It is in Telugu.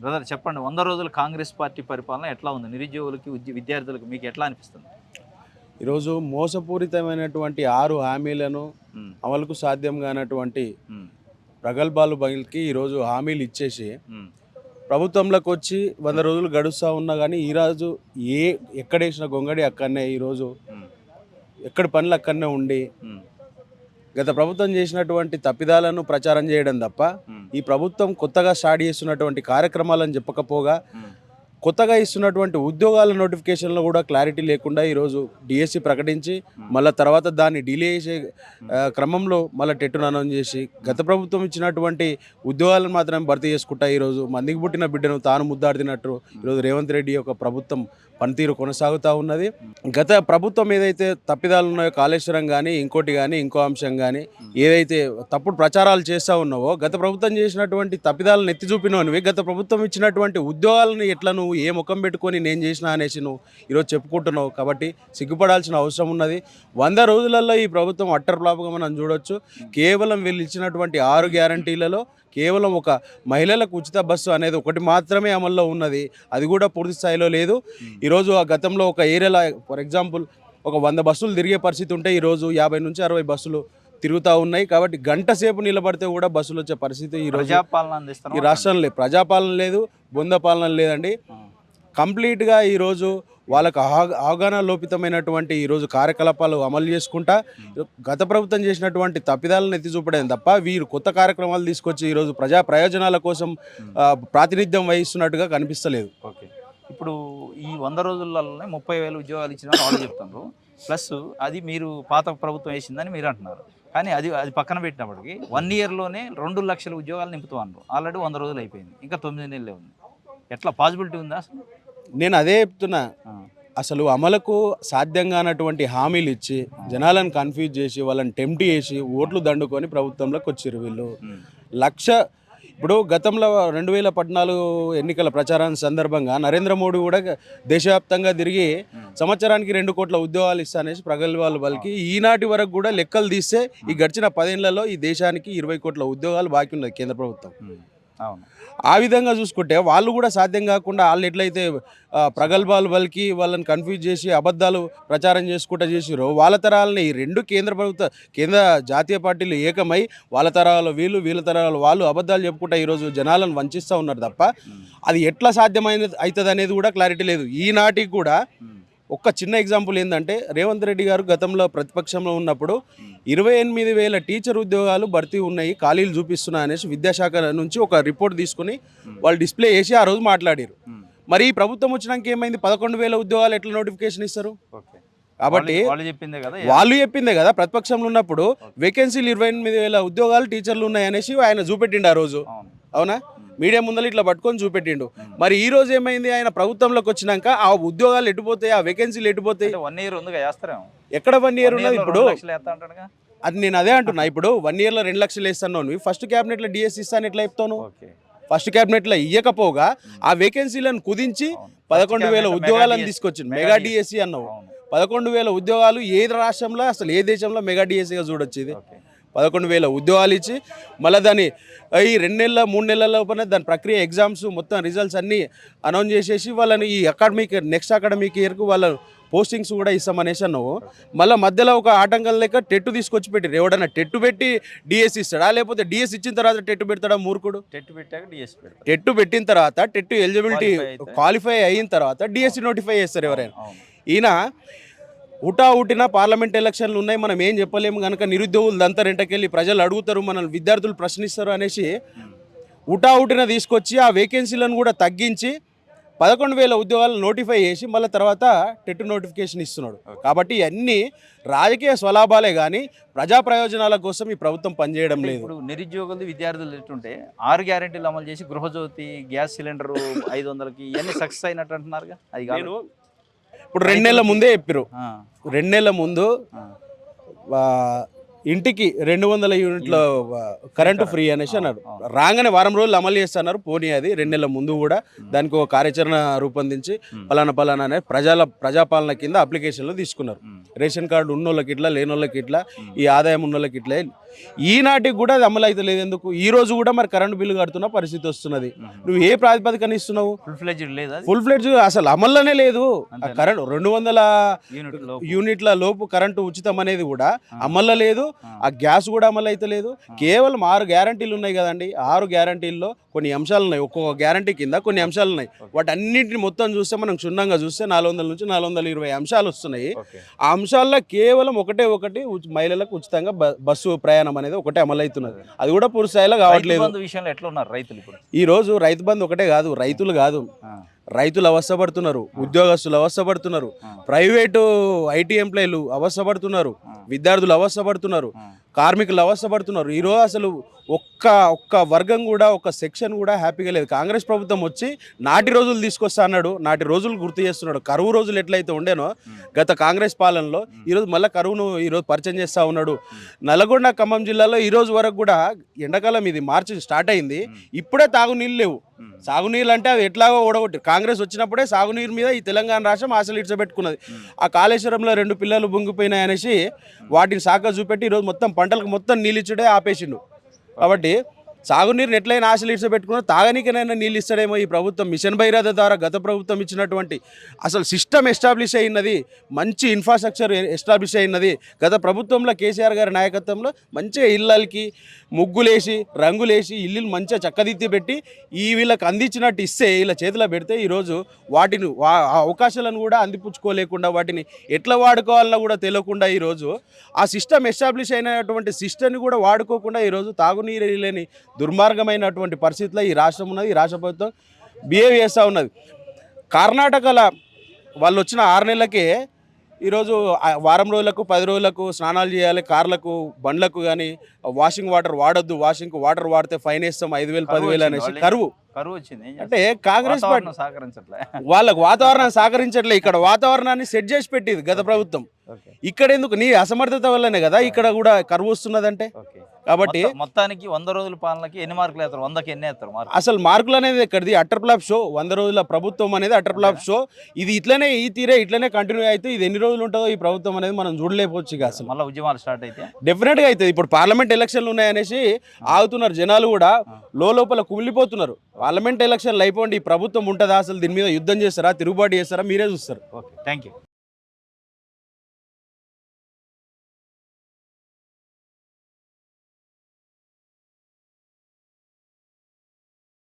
బ్రదర్ చెప్పండి, 100 రోజులు కాంగ్రెస్ పార్టీ పరిపాలన ఎట్లా ఉంది? నిరుద్యోగులకి, విద్యార్థులకు మీకు ఎట్లా అనిపిస్తుంది? ఈరోజు మోసపూరితమైనటువంటి 6 హామీలను హ్మ్. అమలుకు సాధ్యం కానటువంటి హ్మ్. ప్రగల్భాలు బయలుకి ఈరోజు హామీలు ఇచ్చేసి హ్మ్. ప్రభుత్వంలోకి వచ్చి 100 రోజులు గడుస్తూ ఉన్నా కానీ ఈరోజు ఎక్కడేసిన గొంగడి అక్కడనే ఈరోజు హ్మ్. ఎక్కడి పనులు అక్కడనే ఉండి హ్మ్. గత ప్రభుత్వం చేసినటువంటి తప్పిదాలను ప్రచారం చేయడం తప్ప హ్మ్. ఈ ప్రభుత్వం కొత్తగా స్టార్ట్ చేస్తున్నటువంటి కార్యక్రమాలను చెప్పకపోగా హ్మ్. కొత్తగా ఇస్తున్నటువంటి ఉద్యోగాల నోటిఫికేషన్లో కూడా క్లారిటీ లేకుండా ఈరోజు డిఎస్సి ప్రకటించి మళ్ళీ తర్వాత దాన్ని డిలే చేసే క్రమంలో మళ్ళీ టెట్టును అనౌన్స్ చేసి గత ప్రభుత్వం ఇచ్చినటువంటి ఉద్యోగాలను మాత్రమే భర్తీ చేసుకుంటా ఈరోజు మందికి పుట్టిన బిడ్డను తాను ముద్దాడినట్టు ఈరోజు రేవంత్ రెడ్డి యొక్క ప్రభుత్వం పనితీరు కొనసాగుతూ ఉన్నది. గత ప్రభుత్వం ఏదైతే తప్పిదాలు ఉన్నాయో కాళేశ్వరం కానీ ఇంకోటి కానీ ఇంకో అంశం కానీ ఏదైతే తప్పుడు ప్రచారాలు చేస్తూ ఉన్నావో గత ప్రభుత్వం చేసినటువంటి తప్పిదాలను ఎత్తి చూపినవి గత ప్రభుత్వం ఇచ్చినటువంటి ఉద్యోగాలను ఎట్లా నువ్వు ఏ ముఖం పెట్టుకొని నేను చేసినా అనేసి నువ్వు ఈరోజు చెప్పుకుంటున్నావు. కాబట్టి సిగ్గుపడాల్సిన అవసరం ఉన్నది. 100 రోజులలో ఈ ప్రభుత్వం అట్టర్ ఫ్లాప్గా మనం చూడొచ్చు. కేవలం వీళ్ళు ఇచ్చినటువంటి 6 గ్యారంటీలలో కేవలం ఒక మహిళలకు ఉచిత బస్సు అనేది ఒకటి మాత్రమే అమల్లో ఉన్నది. అది కూడా పూర్తి స్థాయిలో లేదు. ఈరోజు ఆ గతంలో ఒక ఏరియాలో ఫర్ ఎగ్జాంపుల్ ఒక 100 బస్సులు తిరిగే పరిస్థితి ఉంటే ఈరోజు 50 నుంచి 60 బస్సులు తిరుగుతూ ఉన్నాయి. కాబట్టి గంట సేపు నిలబడితే కూడా బస్సులు వచ్చే పరిస్థితి ఈరోజు ఈ రాష్ట్రంలో ప్రజాపాలన లేదు, బొంద పాలన లేదండి. కంప్లీట్గా ఈరోజు వాళ్ళకు అవగాహన లోపితమైనటువంటి ఈరోజు కార్యకలాపాలు అమలు చేసుకుంటా గత ప్రభుత్వం చేసినటువంటి తప్పిదాలను ఎత్తి చూపడం తప్ప వీరు కొత్త కార్యక్రమాలు తీసుకొచ్చి ఈరోజు ప్రజా ప్రయోజనాల కోసం ప్రాతినిధ్యం వహిస్తున్నట్టుగా కనిపిస్తలేదు. ఓకే, ఇప్పుడు ఈ 100 రోజులలోనే 30,000 ఉద్యోగాలు ఇచ్చిన వాళ్ళు చెప్తున్నారు. ప్లస్ అది మీరు పాత ప్రభుత్వం వేసిందని మీరు అంటున్నారు. కానీ అది అది పక్కన పెట్టినప్పటికీ 1 ఇయర్లోనే 2 లక్షల ఉద్యోగాలు నింపుతూ అన్నారు. ఆల్రెడీ 100 రోజులు అయిపోయింది, ఇంకా 9 నెలలే ఉంది. ఎట్లా పాసిబిలిటీ ఉందా అసలు? నేను అదే చెప్తున్నా. అసలు అమలుకు సాధ్యం కానటువంటి హామీలు ఇచ్చి జనాలను కన్ఫ్యూజ్ చేసి వాళ్ళని టెంప్ట్ చేసి ఓట్లు దండుకొని ప్రభుత్వంలోకి వచ్చారు వీళ్ళు. లక్ష ఇప్పుడు గతంలో 2014 ఎన్నికల ప్రచారాన్ని సందర్భంగా నరేంద్ర మోడీ కూడా దేశవ్యాప్తంగా తిరిగి సంవత్సరానికి 2 కోట్ల ఉద్యోగాలు ఇస్తానేసి ప్రగల్భాలు పలికి ఈనాటి వరకు కూడా లెక్కలు తీస్తే ఈ గడిచిన 10 ఏళ్లలో ఈ దేశానికి 20 కోట్ల ఉద్యోగాలు బాకీ ఉన్నది కేంద్ర ప్రభుత్వం. అవును, ఆ విధంగా చూసుకుంటే వాళ్ళు కూడా సాధ్యం కాకుండా వాళ్ళు ఎట్లయితే ప్రగల్భాలు పలికి వాళ్ళని కన్ఫ్యూజ్ చేసి అబద్ధాలు ప్రచారం చేసుకుంటూ చేసిరో వాళ్ళ తరాలని ఈ 2 కేంద్ర జాతీయ పార్టీలు ఏకమై వాళ్ళ తరాలు వీళ్ళు వీళ్ళ తరాలు వాళ్ళు అబద్ధాలు చెప్పుకుంటా ఈరోజు జనాలను వంచిస్తూ ఉన్నారు తప్ప అది ఎట్లా సాధ్యమైన అవుతుంది అనేది కూడా క్లారిటీ లేదు. ఈనాటికి కూడా ఒక్క చిన్న ఎగ్జాంపుల్ ఏంటంటే రేవంత్ రెడ్డి గారు గతంలో ప్రతిపక్షంలో ఉన్నప్పుడు 28,000 టీచర్ ఉద్యోగాలు భర్తీ ఉన్నాయి, ఖాళీలు చూపిస్తున్నా అనేసి విద్యాశాఖ నుంచి ఒక రిపోర్ట్ తీసుకుని వాళ్ళు డిస్ప్లే చేసి ఆ రోజు మాట్లాడారు. మరి ఈ ప్రభుత్వం వచ్చినాక ఏమైంది? 11,000 ఉద్యోగాలు ఎట్లా నోటిఫికేషన్ ఇస్తారు? కాబట్టి వాళ్ళు చెప్పిందే కదా ప్రతిపక్షంలో ఉన్నప్పుడు వేకెన్సీలు 28,000 ఉద్యోగాలు టీచర్లు ఉన్నాయి అనేసి ఆయన చూపెట్టిండు ఆ రోజు. అవునా? మీడియా ముందర ఇట్లా పట్టుకొని చూపెట్టిండు. మరి ఈ రోజు ఏమైంది? ఆయన ప్రభుత్వంలోకి వచ్చినాక ఆ ఉద్యోగాలు ఎటుపోతాయి, ఆ వేకెన్సీలు ఎటుపోతాయి? 1 ఇయర్ ఉందిగా చేస్తారేమో. ఎక్కడ 1 ఇయర్ ఉన్నది? ఇప్పుడు అది నేను అదే అంటున్నా. ఇప్పుడు 1 ఇయర్లో 2 లక్షలు వేస్తాను, ఫస్ట్ క్యాబినెట్లో డిఎస్సి ఇస్తాను ఎట్లా చెప్తాను? ఫస్ట్ క్యాబినెట్లో ఇవ్వకపోగా ఆ వేకెన్సీలను కుదించి 11,000 ఉద్యోగాలను తీసుకొచ్చింది. మెగా డిఎస్సి అన్నావు. 11,000 ఉద్యోగాలు ఏ రాష్ట్రంలో అసలు ఏ దేశంలో మెగా డిఎస్సిగా చూడొచ్చు? ఇది 11,000 ఉద్యోగాలు ఇచ్చి మళ్ళీ దాన్ని ఈ 2 నెలల 3 నెలల లోపల దాని ప్రక్రియ ఎగ్జామ్స్ మొత్తం రిజల్ట్స్ అన్నీ అనౌన్స్ చేసేసి వాళ్ళని ఈ నెక్స్ట్ అకాడమిక్ ఇయర్కు వాళ్ళ పోస్టింగ్స్ కూడా ఇస్తామనేసి అన్నావు. మళ్ళీ మధ్యలో ఒక ఆటంకం లెక్క టెట్టు తీసుకొచ్చి పెట్టి ఎవడన్నా టెట్టు పెట్టి డిఎస్సి ఇస్తాడా, లేకపోతే డిఎస్సి ఇచ్చిన తర్వాత టెట్టు పెడతాడా? మూర్ఖుడు. టెట్టు పెట్టిన తర్వాత టెట్టు ఎలిజిబిలిటీ క్వాలిఫై అయిన తర్వాత డిఎస్సి నోటిఫై చేస్తారు ఎవరైనా. ఈయన ఉట్టిన పార్లమెంట్ ఎలక్షన్లు ఉన్నాయి, మనం ఏం చెప్పలేము కనుక నిరుద్యోగులు దంతరెంటకెళ్ళి ప్రజలు అడుగుతారు, మనల్ని విద్యార్థులు ప్రశ్నిస్తారు అనేసి ఉట్టిన తీసుకొచ్చి ఆ వేకెన్సీలను కూడా తగ్గించి 11,000 ఉద్యోగాలు నోటిఫై చేసి మళ్ళీ తర్వాత టెట్ నోటిఫికేషన్ ఇస్తున్నాడు. కాబట్టి ఇవన్నీ రాజకీయ స్వలాభాలే కానీ ప్రజా ప్రయోజనాల కోసం ఈ ప్రభుత్వం పనిచేయడం లేదు. ఇప్పుడు నిరుద్యోగులు విద్యార్థులు ఎట్టుంటే 6 గ్యారెంటీలు అమలు చేసి గృహజ్యోతి, గ్యాస్ సిలిండరు 500కి ఇవన్నీ సక్సెస్ అయినట్టు అంటున్నారుగా. అది కాదు, ఇప్పుడు 2 నెలల ముందే చెప్పారు. 2 నెలల ముందు ఇంటికి 200 యూనిట్ల కరెంటు ఫ్రీ అనేసి అన్నారు. రాగానే వారం రోజులు అమలు చేస్తున్నారు. పోనీ అది 2 నెలల ముందు కూడా దానికి ఒక కార్యాచరణ రూపొందించి పలానా అనే ప్రజాపాలన కింద అప్లికేషన్లు తీసుకున్నారు. రేషన్ కార్డు ఉన్నోళ్ళకి ఇట్లా, లేనోళ్ళకి ఇట్లా, ఈ ఆదాయం ఉన్నోళ్ళకి ఇట్లా ఈనాటికి కూడా అది అమలు అయితే లేదు. ఎందుకు ఈ రోజు కూడా మరి కరెంటు బిల్లు కడుతున్న పరిస్థితి వస్తున్నది. నువ్వు ఏ ప్రాతిపదికన ఇస్తున్నావు? ఫుల్ ఫ్లెడ్జ్డ్ లేదా ఫుల్ ఫ్లెడ్జ్ అసలు అమల్లోనే లేదు. ఆ కరెంట్ 200 యూనిట్ యూనిట్ల లోపు కరెంటు ఉచితం అనేది కూడా అమల్లో లేదు. ఆ గ్యాస్ కూడా అమలు అయితే లేదు. కేవలం 6 గ్యారంటీలు ఉన్నాయి కదండి. 6 గ్యారంటీల్లో కొన్ని అంశాలు ఉన్నాయి. ఒక్కొక్క గ్యారంటీ కింద కొన్ని అంశాలు ఉన్నాయి. వాటన్నింటిని మొత్తం చూస్తే మనం క్షుణ్ణంగా చూస్తే 400 నుంచి 420 అంశాలు వస్తున్నాయి. ఆ అంశాల్లో కేవలం ఒకటి మహిళలకు ఉచితంగా బస్సు ప్రయాణం అనేది ఒకటే అమలు అవుతున్నది. అది కూడా పూర్తి స్థాయిలో కావట్లేదు. విషయంలో ఎట్లా ఉన్నారు రైతులు ఇప్పుడు? ఈ రోజు రైతు బంధు ఒకటే కాదు, రైతులు కాదు, రైతులు అవస్థపడుతున్నారు, ఉద్యోగస్తులు అవస్థపడుతున్నారు, ప్రైవేటు ఐటీ ఎంప్లాయీలు అవస్థపడుతున్నారు, విద్యార్థులు అవస్థపడుతున్నారు, కార్మికులు అవస్థపడుతున్నారు. ఈరోజు అసలు ఒక్క వర్గం కూడా, ఒక్క సెక్షన్ కూడా హ్యాపీగా లేదు. కాంగ్రెస్ ప్రభుత్వం వచ్చి నాటి రోజులు తీసుకొస్తా అన్నాడు, నాటి రోజులు గుర్తు చేస్తున్నాడు. కరువు రోజులు ఎట్లయితే ఉండేనో గత కాంగ్రెస్ పాలనలో, ఈరోజు మళ్ళీ కరువును ఈరోజు పరిచయం చేస్తూ ఉన్నాడు. నల్గొండ, ఖమ్మం జిల్లాలో ఈరోజు వరకు కూడా ఎండాకాలం ఇది మార్చి స్టార్ట్ అయింది, ఇప్పుడే తాగునీళ్ళు లేవు. సాగునీళ్ళు అంటే అవి ఎట్లాగో ఓడగొట్టి కాంగ్రెస్ వచ్చినప్పుడే సాగునీరు మీద ఈ తెలంగాణ రాష్ట్రం ఆశలు ఇడ్చబెట్టుకున్నది. ఆ కాళేశ్వరంలో 2 పిల్లలు బొంగిపోయినాయి అనేసి వాటిని సాక చూపెట్టి ఈరోజు మొత్తం పంటలకు మొత్తం నీళ్ళు ఇచ్చుడే ఆపేసిండు. కాబట్టి సాగునీరుని ఎట్లయినా ఆశలు ఇడ్చబెట్టుకున్నా తాగనీకనైనా నీళ్ళు ఇస్తాడేమో ఈ ప్రభుత్వం. మిషన్ భగీరథ ద్వారా గత ప్రభుత్వం ఇచ్చినటువంటి అసలు సిస్టమ్ ఎస్టాబ్లిష్ అయినది, మంచి ఇన్ఫ్రాస్ట్రక్చర్ ఎస్టాబ్లిష్ అయినది గత ప్రభుత్వంలో కేసీఆర్ గారి నాయకత్వంలో. మంచిగా ఇళ్ళకి ముగ్గులేసి రంగులేసి ఇల్లులు మంచిగా చక్కదిద్ది పెట్టి వీళ్ళకి అందించినట్టు ఇస్తే, వీళ్ళ చేతిలో పెడితే ఈరోజు వాటిని అవకాశాలను కూడా అందిపుచ్చుకోలేకుండా, వాటిని ఎట్లా వాడుకోవాలన్నా కూడా తెలియకుండా ఈరోజు ఆ సిస్టమ్ ఎస్టాబ్లిష్ అయినటువంటి సిస్టమ్ని కూడా వాడుకోకుండా ఈరోజు తాగునీరు లేని దుర్మార్గమైనటువంటి పరిస్థితిలో ఈ రాష్ట్రం ఉన్నది. ఈ రాష్ట్ర ప్రభుత్వం బిహేవ్ చేస్తూ ఉన్నది. కర్ణాటకలో వాళ్ళు వచ్చిన 6 నెలలకే ఈరోజు వారం రోజులకు 10 రోజులకు స్నానాలు చేయాలి. కార్లకు, బండ్లకు కానీ వాషింగ్ వాటర్ వాడొద్దు, వాషింగ్ వాటర్ వాడితే ఫైన్ వేస్తాం 5,000 10,000 అనేసి కరువు వచ్చింది. అంటే కాంగ్రెస్ పార్టీ సహకరించట్లే, వాళ్ళకు వాతావరణం సహకరించట్లే. ఇక్కడ వాతావరణాన్ని సెట్ చేసి పెట్టింది గత ప్రభుత్వం. ఇక్కడ ఎందుకు? నీ అసమర్థత వల్లనే కదా ఇక్కడ కూడా కరువు వస్తున్నదంటే. కాబట్టి మొత్తానికి 100 రోజుల పాలనకి ఎన్ని మార్కులు వేస్తారు? 100కి ఎన్ని వేస్తారు మార్కులు? అసలు మార్కులు అనేది ఎక్కడిది? Utter flop show. 100 రోజుల ప్రభుత్వం అనేది అటర్ ఫ్లాప్ షో. ఇది ఇట్లనే ఇట్లనే కంటిన్యూ అయితే ఇది ఎన్ని రోజులు ఉంటుందో ఈ ప్రభుత్వం అనేది మనం చూడలేకపోవచ్చు. ఇక అసలు మళ్ళీ ఉద్యమాలు స్టార్ట్ అయితే డెఫినెట్గా అవుతుంది. ఇప్పుడు పార్లమెంట్ ఎలక్షన్లు ఉన్నాయనేసి ఆగుతున్నారు జనాలు కూడా, లోపల కుమిలిపోతున్నారు. పార్లమెంట్ ఎలక్షన్లు అయిపోండి, ఈ ప్రభుత్వం ఉంటుందా? అసలు దీని మీద యుద్ధం చేస్తారా, తిరుగుబాటు చేస్తారా? మీరే చూస్తారు. Okay, thank you.